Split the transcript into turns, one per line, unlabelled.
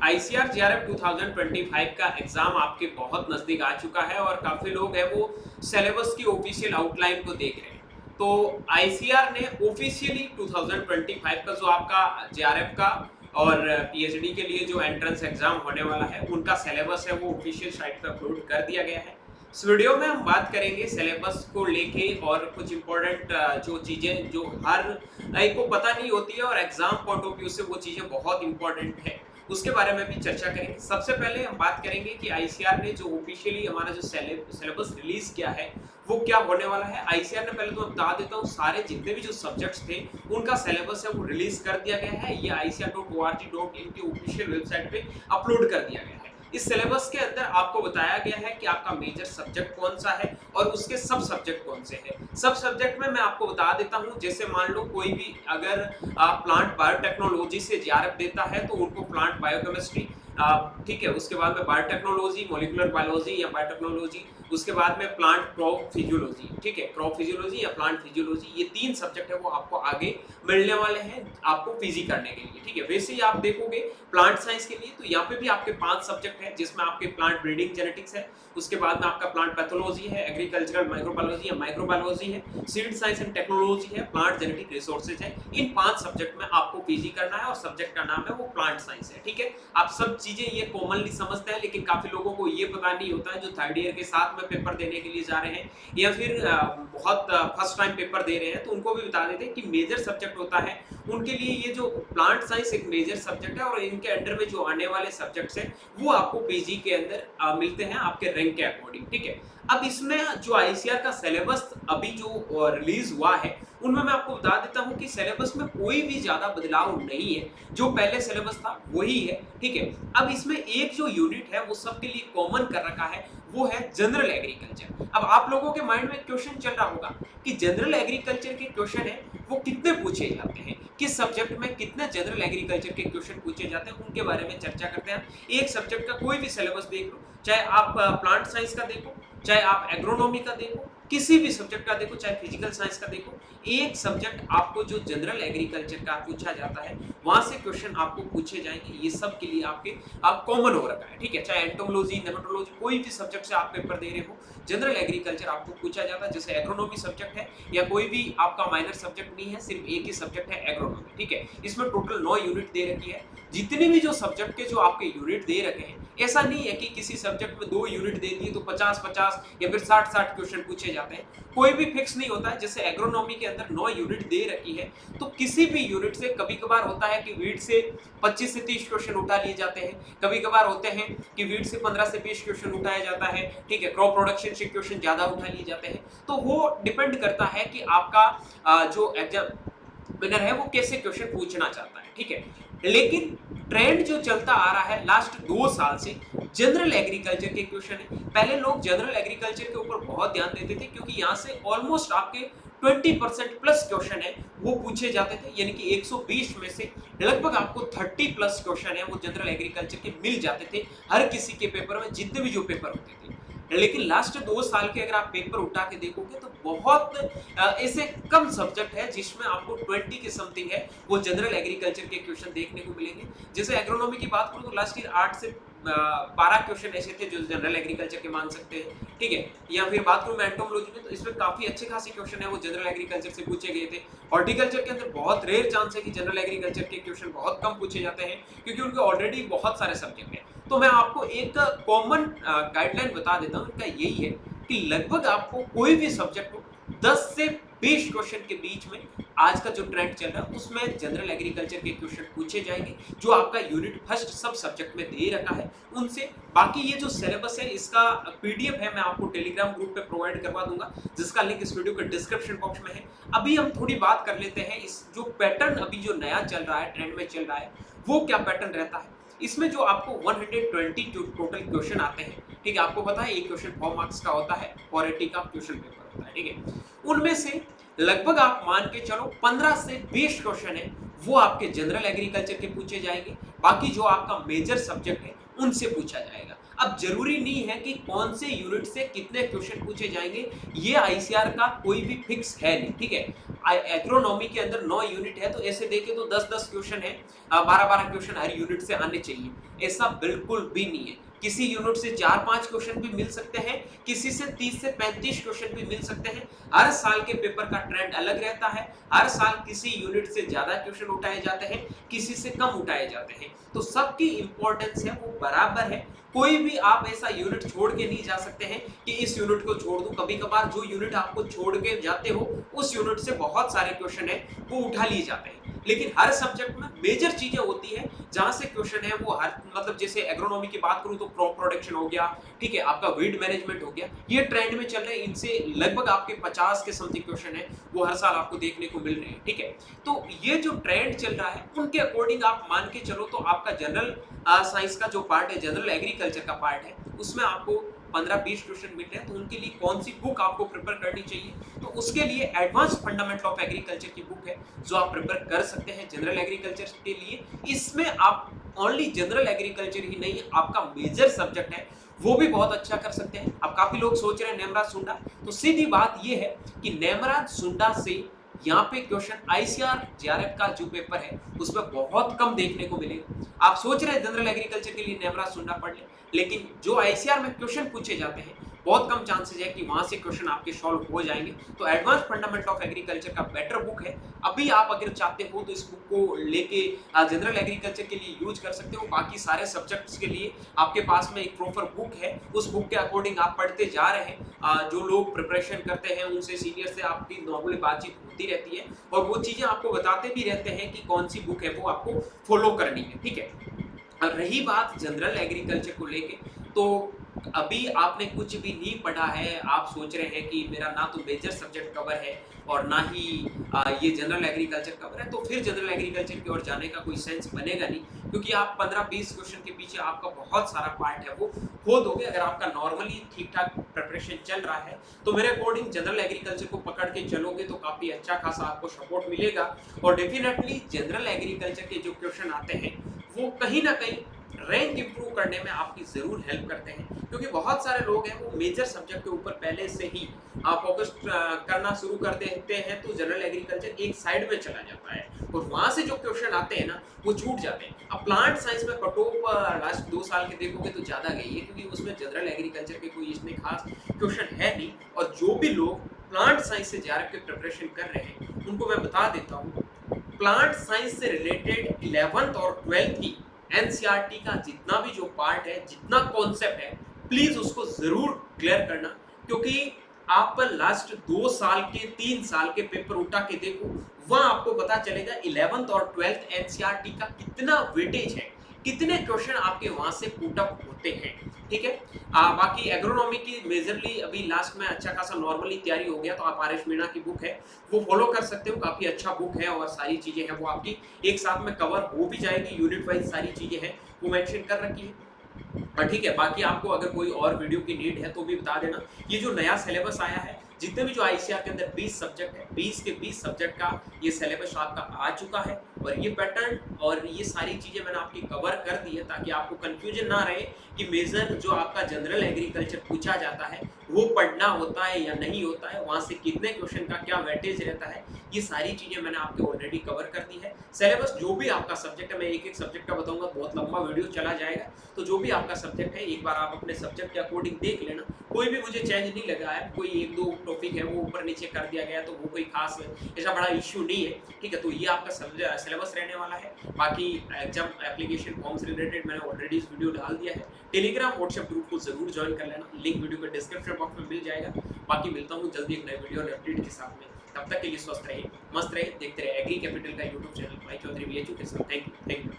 ICR JRF 2025 का exam आपके बहुत नजदीक आ चुका है और काफी लोग हैं वो सिलेबस की ऑफिशियल आउटलाइन को देख रहे हैं। तो आईसीआर ने ऑफिशियली 2025 का जो आपका जेआरएफ का और पीएचडी के लिए जो एंट्रेंस एग्जाम होने वाला है उनका सिलेबस है वो ऑफिशियल साइट पर अपलोड कर दिया गया है। इस वीडियो में हम बात करेंगे सिलेबस को लेके और कुछ इंपॉर्टेंट जो चीजें जो हर एक को पता नहीं होती है और एग्जाम पॉइंट ऑफ व्यू से वो चीजें बहुत इंपॉर्टेंट है, उसके बारे में भी चर्चा करेंगे। सबसे पहले हम बात करेंगे कि आईसीआर ने जो ऑफिशियली हमारा जो सिलेबस रिलीज किया है वो क्या होने वाला है। आईसीआर ने पहले तो मैं बता देता हूँ सारे जितने भी जो सब्जेक्ट्स थे उनका सिलेबस है वो रिलीज कर दिया गया है। ये icr.org.in की ऑफिशियल वेबसाइट पे अपलोड कर दिया गया है। इस सिलेबस के अंदर आपको बताया गया है कि आपका मेजर सब्जेक्ट कौन सा है और उसके सब सब्जेक्ट कौन से हैं। सब सब्जेक्ट में मैं आपको बता देता हूं, जैसे मान लो कोई भी अगर प्लांट बायोटेक्नोलॉजी से जेआरएफ देता है तो उनको प्लांट बायोकेमिस्ट्री, ठीक है, उसके बाद में बायोटेक्नोलॉजी, मॉलिक्यूलर बायोलॉजी या बायोटेक्नोलॉजी, उसके बाद में प्लांट क्रॉप फिजियोलॉजी, ठीक है, क्रॉप फिजियोलॉजी या प्लांट फिजियोलॉजी, ये तीन सब्जेक्ट है वो आपको आगे मिलने वाले हैं आपको पीजी करने के लिए, ठीक है। वैसे ही आप देखोगे प्लांट साइंस के लिए तो यहाँ पे भी आपके 5 सब्जेक्ट हैं जिसमें आपके प्लांट ब्रीडिंग जेनेटिक्स है, उसके बाद में आपका प्लांट पैथोलॉजी है, एग्रीकल्चरल माइक्रोबायोलॉजी या माइक्रोबायोलॉजी है, सीड साइंस एंड टेक्नोलॉजी है, प्लांट जेनेटिक रिसोर्सेज है। इन 5 सब्जेक्ट में आपको पीजी करना है और सब्जेक्ट का नाम है वो प्लांट साइंस है, ठीक है। आप सब चीजें ये कॉमनली समझते हैं, लेकिन काफी लोगों को ये पता नहीं होता है जो थर्ड ईयर के साथ में पेपर देने के लिए जा रहे हैं या फिर बहुत फर्स्ट टाइम पेपर दे रहे हैं, तो उनको भी बता देते हैं कि मेजर सब्जेक्ट होता है उनके लिए ये जो प्लांट साइंस एक मेजर सब्जेक्ट है और इनके अंडर में जो आने वाले सब्जेक्ट्स हैं वो आपको पीजी के अंदर मिलते हैं आपके रैंक के अकॉर्डिंग, ठीक है। अब इसमें जो आईसीआर का सिलेबस अभी जो रिलीज हुआ है उनमें मैं आपको बता देता हूं कि सिलेबस में कोई भी ज्यादा बदलाव नहीं है, जो पहले सिलेबस था वही है, ठीक है। अब इसमें एक जो यूनिट है वो सबके लिए कॉमन कर रखा है, वो है जनरल एग्रीकल्चर। अब आप लोगों के माइंड में क्वेश्चन चल रहा होगा कि जनरल एग्रीकल्चर के क्वेश्चन है वो कितने पूछे जाते हैं, किस सब्जेक्ट में कितने जनरल एग्रीकल्चर के क्वेश्चन पूछे जाते हैं, उनके बारे में चर्चा करते हैं। एक सब्जेक्ट का कोई भी सिलेबस देख लो, चाहे आप प्लांट साइंस का देखो, चाहे आप एग्रोनॉमी का देखो, किसी भी सब्जेक्ट का देखो, चाहे फिजिकल साइंस का देखो, एक सब्जेक्ट आपको जो जनरल एग्रीकल्चर का पूछा जाता है वहां से क्वेश्चन आपको पूछे जाएंगे। ये सब के लिए आपके आप कॉमन हो रखा है, ठीक है। चाहे एंटोमोलॉजी, नेमेटोलॉजी, कोई भी सब्जेक्ट से आप पेपर दे रहे हो, जनरल एग्रीकल्चर आपको पूछा जाता है। जैसे एग्रोनॉमी सब्जेक्ट है या कोई भी आपका माइनर सब्जेक्ट नहीं है, सिर्फ एक ही सब्जेक्ट है एग्रोनॉमी, ठीक है। इसमें टोटल 9 यूनिट दे रखी है। जितने भी जो सब्जेक्ट के जो आपके यूनिट दे रखे हैं, ऐसा नहीं है कि किसी सब्जेक्ट में 2 यूनिट दे दिए तो 50-50 या फिर 60-60 क्वेश्चन पूछे जाते हैं, कोई भी फिक्स नहीं होता है। जैसे एग्रोनॉमी के अंदर 9 यूनिट दे रखी है तो किसी भी यूनिट से कभी कभार होता है कि वीट से 25 से 30 क्वेश्चन उठा लिए जाते हैं, कभी कभार होते हैं कि वीट से 15 से 20 क्वेश्चन उठाया जाता है, ठीक है। क्रॉप प्रोडक्शन से क्वेश्चन ज्यादा उठा लिए जाते हैं, तो वो डिपेंड करता है कि आपका जो एग्जामिनर है वो कैसे क्वेश्चन पूछना चाहता है, ठीक है। लेकिन ट्रेंड जो चलता आ रहा है लास्ट 2 साल से जनरल एग्रीकल्चर के क्वेश्चन है। पहले लोग जनरल एग्रीकल्चर के ऊपर बहुत ध्यान देते थे क्योंकि यहाँ से ऑलमोस्ट आपके 20% प्लस क्वेश्चन है वो पूछे जाते थे, यानी कि 120 में से लगभग आपको 30 प्लस क्वेश्चन है वो जनरल एग्रीकल्चर के मिल जाते थे हर किसी के पेपर में, जितने भी जो पेपर होते थे। लेकिन लास्ट 2 साल के अगर आप पेपर उठा के देखोगे तो बहुत ऐसे कम सब्जेक्ट है जिसमें आपको 20 के समथिंग है वो जनरल एग्रीकल्चर के क्वेश्चन देखने को मिलेंगे। जैसे एग्रोनॉमी की बात करूं तो लास्ट ईयर 8 से 12 क्वेश्चन ऐसे थे जो जनरल एग्रीकल्चर के मान सकते हैं, ठीक है। या फिर बात करूं मैं एंटोमोलॉजी में तो इसमें काफी अच्छे खासे क्वेश्चन है वो जनरल एग्रीकल्चर से पूछे गए थे। हॉर्टिकल्चर के अंदर बहुत रेयर चांस है कि जनरल एग्रीकल्चर के क्वेश्चन बहुत कम पूछे जाते हैं क्योंकि उनके ऑलरेडी बहुत सारे सब्जेक्ट हैं। तो मैं आपको एक कॉमन गाइडलाइन बता देता हूँ, इनका यही है कि लगभग आपको कोई भी सब्जेक्ट हो 10 से 20 क्वेश्चन के बीच में आज का जो ट्रेंड चल रहा है उसमें जनरल एग्रीकल्चर के क्वेश्चन पूछे जाएंगे जो आपका यूनिट फर्स्ट सब सब्जेक्ट में दे रखा है उनसे। बाकी ये जो सिलेबस है इसका पीडीएफ है, मैं आपको टेलीग्राम ग्रुप पे प्रोवाइड करवा दूंगा जिसका लिंक इस वीडियो के डिस्क्रिप्शन बॉक्स में है। अभी हम थोड़ी बात कर लेते हैं इस जो पैटर्न अभी जो नया चल रहा है, ट्रेंड में चल रहा है, वो क्या पैटर्न रहता है। इसमें जो आपको 120 टोटल क्वेश्चन आते हैं, ठीक है। आपको पता है एक क्वेश्चन 4 मार्क्स का होता है, 480 का क्वेश्चन पेपर होता है, ठीक है। उनमें से लगभग आप मान के चलो 15 से 20 क्वेश्चन है वो आपके जनरल एग्रीकल्चर के पूछे जाएंगे, बाकी जो आपका मेजर सब्जेक्ट है उनसे पूछा जाएगा। अब जरूरी नहीं है कि कौन से यूनिट से कितने क्वेश्चन पूछे जाएंगे, ये आईसीआर का कोई भी फिक्स है नहीं, ठीक है। एग्रोनॉमी के अंदर 9 यूनिट है, तो ऐसे देखें तो 10-10 क्वेश्चन है, 12-12 क्वेश्चन हर यूनिट से आने चाहिए, ऐसा बिल्कुल भी नहीं है। किसी यूनिट से 4-5 क्वेश्चन भी मिल सकते हैं, किसी से 30 से 35 क्वेश्चन भी मिल सकते हैं। हर साल के पेपर का ट्रेंड अलग रहता है, हर साल किसी यूनिट से ज्यादा क्वेश्चन उठाए जाते हैं, किसी से कम उठाए जाते हैं, तो सबकी इंपॉर्टेंस है वो बराबर है। कोई भी आप ऐसा यूनिट छोड़ के नहीं जा सकते हैं कि इस यूनिट को छोड़ दूं। कभी कभार जो यूनिट आपको छोड़ के जाते हो उस यूनिट से बहुत सारे क्वेश्चन है वो उठा लिए जाते हैं, लेकिन हर सब्जेक्ट में मेजर चीजें होती है जहां से क्वेश्चन है वो हर, मतलब जैसे एग्रोनॉमी की बात करूं तो क्रॉप प्रोडक्शन हो गया, ठीक है, आपका वीड मैनेजमेंट हो गया, ये ट्रेंड में चल रहे हैं, इनसे लगभग आपके 50 के समथिंग क्वेश्चन है वो हर साल आपको देखने को मिल रहे हैं, ठीक है। तो ये जो ट्रेंड चल रहा है उनके अकॉर्डिंग आप मान के चलो तो आपका जनरल साइंस का जो पार्ट है, जनरल एग्रीकल्चर का पार्ट है, उसमें आपको 15-20 क्वेश्चन मिल रहे हैं, तो उनके लिए कौन सी बुक आपको प्रिपेयर करनी चाहिए, तो उसके लिए एडवांस फंडामेंटल ऑफ एग्रीकल्चर की बुक है जो आप प्रिपेयर कर सकते हैं जनरल एग्रीकल्चर के लिए। इसमें आप ओनली जनरल एग्रीकल्चर ही नहीं, आपका मेजर सब्जेक्ट है वो भी बहुत अच्छा कर सकते हैं। अब काफी लोग सोच रहे हैं नेमराज सुंडा, तो सीधी बात ये है कि नेमराज सुंडा से यहाँ पे क्वेश्चन आईसीआर जेआरएफ का जो पेपर है उसमें बहुत कम देखने को मिलेगा। आप सोच रहे हैं जनरल एग्रीकल्चर के लिए नेमराज सुंडा पढ़ ले, लेकिन जो आईसीआर में क्वेश्चन पूछे जाते हैं बहुत कम चांसेस है कि वहां से क्वेश्चन आपके सॉल्व हो जाएंगे। तो एडवांस फंडामेंटल ऑफ एग्रीकल्चर का बेटर बुक है, अभी आप अगर चाहते हो तो इस बुक को लेके जनरल एग्रीकल्चर के लिए यूज कर सकते हो। बाकी सारे सब्जेक्ट्स के लिए आपके पास में एक प्रॉपर बुक है, उस बुक के अकॉर्डिंग आप पढ़ते जा रहे हैं। जो लोग प्रिपरेशन करते हैं उनसे, सीनियर से आपकी नॉर्मली बातचीत होती रहती है और वो चीजें आपको बताते भी रहते हैं कि कौन सी बुक है वो आपको फॉलो करनी है, ठीक है। और रही बात जनरल एग्रीकल्चर को लेके, तो अभी आपने कुछ भी नहीं पढ़ा है, आप सोच रहे हैं कि मेरा ना तो मेजर सब्जेक्ट कवर है और ना ही ये जनरल एग्रीकल्चर कवर है, तो फिर जनरल एग्रीकल्चर की ओर जाने का कोई सेंस बनेगा नहीं, क्योंकि आप 15-20 क्वेश्चन के पीछे आपका बहुत सारा पार्ट है वो खो दोगे। अगर आपका नॉर्मली ठीक ठाक प्रिपरेशन चल रहा है तो मेरे अकॉर्डिंग जनरल एग्रीकल्चर को पकड़ के चलोगे तो काफी अच्छा खासा आपको सपोर्ट मिलेगा। और डेफिनेटली जनरल एग्रीकल्चर के जो क्वेश्चन आते हैं वो कहीं ना कहीं रैंक इंप्रूव करने में आपकी जरूर हेल्प करते हैं, क्योंकि बहुत सारे लोग हैं वो मेजर सब्जेक्ट के ऊपर पहले से ही फोकस करना शुरू कर देते हैं, तो जनरल एग्रीकल्चर एक साइड में चला जाता है और वहां से जो क्वेश्चन आते हैं ना वो छूट जाते हैं। अब प्लांट साइंस में कट ऑफ लास्ट 2 साल के देखोगे तो ज्यादा गई है, क्योंकि उसमें जनरल एग्रीकल्चर के कोई इतने खास क्वेश्चन है नहीं। और जो भी लोग प्लांट साइंस से जेआरएफ की प्रिपरेशन कर रहे हैं उनको मैं बता देता हूँ, प्लांट साइंस से रिलेटेड 11th और 12th की एनसीईआरटी का जितना भी जो पार्ट है, जितना कॉन्सेप्ट है, प्लीज उसको जरूर क्लियर करना, क्योंकि आप लास्ट 2 साल के 3 साल के पेपर उठा के देखो, वहां आपको पता चलेगा 11th और 12th एनसीईआरटी का कितना वेटेज है, कितने क्वेश्चन आपके वहां से पुट अप होते हैं, ठीक है। बाकी एग्रोनॉमी की मेजरली अभी लास्ट में अच्छा खासा नॉर्मली तैयारी हो गया, तो आप आर एस मीणा की बुक है वो फॉलो कर सकते हो, काफी अच्छा बुक है और सारी चीजें हैं वो आपकी एक साथ में कवर हो भी जाएगी, यूनिट वाइज सारी चीजें हैं वो मेंशन कर रखी है। ठीक है, बाकी आपको अगर कोई और वीडियो की नीड है तो भी बता देना। ये जो नया सिलेबस आया है, जितने भी जो आईसीआर के अंदर 20 सब्जेक्ट है, 20 के 20 सब्जेक्ट का ये सिलेबस आपका आ चुका है और ये पैटर्न और ये सारी चीजें मैंने आपकी कवर कर दी है, ताकि आपको कंफ्यूजन ना रहे कि मेजर जो आपका जनरल एग्रीकल्चर पूछा जाता है वो पढ़ना होता है या नहीं होता है, वहां से कितने क्वेश्चन का क्या वेटेज रहता है, ये सारी चीजें मैंने आपको ऑलरेडी कवर कर दी है। सिलेबस जो भी आपका सब्जेक्ट है, मैं एक एक सब्जेक्ट का बताऊंगा, बहुत लंबा वीडियो चला जाएगा, तो जो भी आपका सब्जेक्ट है एक बार आप अपने सब्जेक्ट के अकॉर्डिंग देख लेना। कोई भी मुझे चेंज नहीं लगा है, कोई 1-2 टॉपिक है वो ऊपर नीचे कर दिया गया, तो वो कोई खास ऐसा बड़ा इश्यू नहीं है, ठीक है। तो ये आपका सिलेबस रहने वाला है। बाकी एग्जाम एप्लीकेशन फॉर्म से रिलेटेड मैंने ऑलरेडी इस वीडियो डाल दिया है। टेलीग्राम व्हाट्सएप ग्रुप को जरूर ज्वाइन कर लेना, लिंक वीडियो के डिस्क्रिप्शन बॉक्स में मिल जाएगा। बाकी मिलता हूँ जल्दी एक नए वीडियो और अपडेट के साथ में, तब तक के लिए स्वस्थ रहिए, मस्त रहिए, देखते रहिए एग्री कैपिटल का यूट्यूब चैनल भाई चौधरी VHU के साथ। Thank you.